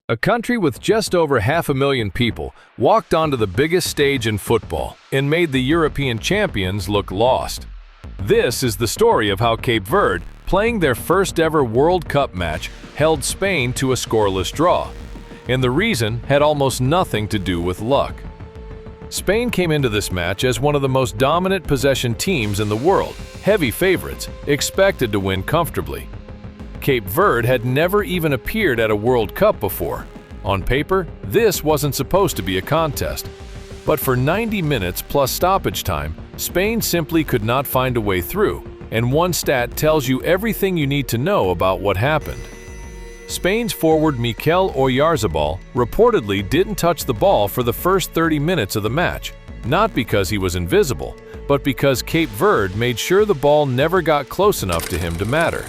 A country with just over 500,000 people walked onto the biggest stage in football and made the European champions look lost. This is the story of how Cape Verde, playing their first ever World Cup match, held Spain to a scoreless draw. And the reason had almost nothing to do with luck. Spain came into this match as one of the most dominant possession teams in the world, heavy favorites, expected to win comfortably. Cape Verde had never even appeared at a World Cup before. On paper, this wasn't supposed to be a contest. But for 90 minutes plus stoppage time, Spain simply could not find a way through, and one stat tells you everything you need to know about what happened. Spain's forward Mikel Oyarzabal reportedly didn't touch the ball for the first 30 minutes of the match, not because he was invisible, but because Cape Verde made sure the ball never got close enough to him to matter.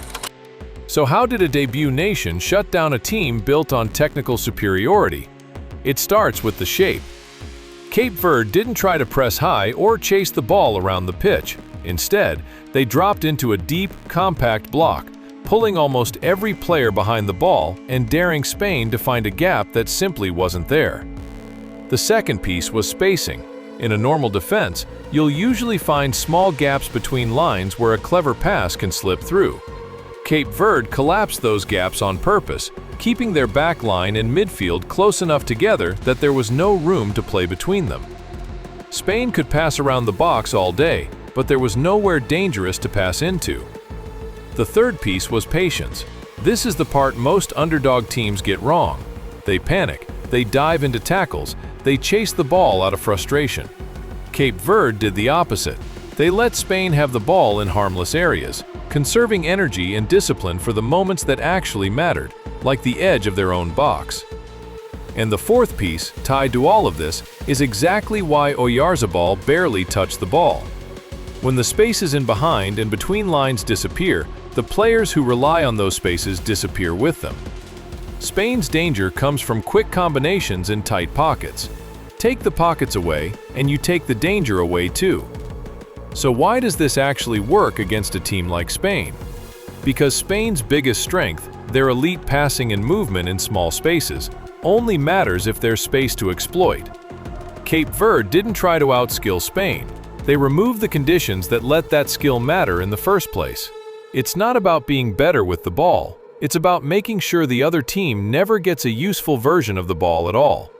So how did a debut nation shut down a team built on technical superiority? It starts with the shape. Cape Verde didn't try to press high or chase the ball around the pitch. Instead, they dropped into a deep, compact block, pulling almost every player behind the ball and daring Spain to find a gap that simply wasn't there. The second piece was spacing. In a normal defense, you'll usually find small gaps between lines where a clever pass can slip through. Cape Verde collapsed those gaps on purpose, keeping their back line and midfield close enough together that there was no room to play between them. Spain could pass around the box all day, but there was nowhere dangerous to pass into. The third piece was patience. This is the part most underdog teams get wrong. They panic, they dive into tackles, they chase the ball out of frustration. Cape Verde did the opposite. They let Spain have the ball in harmless areas, conserving energy and discipline for the moments that actually mattered, like the edge of their own box. And the fourth piece, tied to all of this, is exactly why Oyarzabal barely touched the ball. When the spaces in behind and between lines disappear, the players who rely on those spaces disappear with them. Spain's danger comes from quick combinations in tight pockets. Take the pockets away, and you take the danger away too. So why does this actually work against a team like Spain? Because Spain's biggest strength, their elite passing and movement in small spaces, only matters if there's space to exploit. Cape Verde didn't try to outskill Spain. They removed the conditions that let that skill matter in the first place. It's not about being better with the ball. It's about making sure the other team never gets a useful version of the ball at all.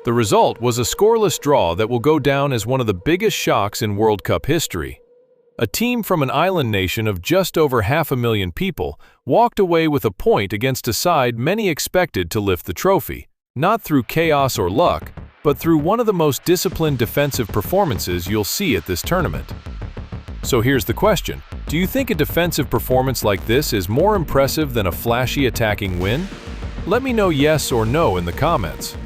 The result was a scoreless draw that will go down as one of the biggest shocks in World Cup history. A team from an island nation of just over 500,000 people walked away with a point against a side many expected to lift the trophy, not through chaos or luck, but through one of the most disciplined defensive performances you'll see at this tournament. So here's the question: do you think a defensive performance like this is more impressive than a flashy attacking win? Let me know yes or no in the comments.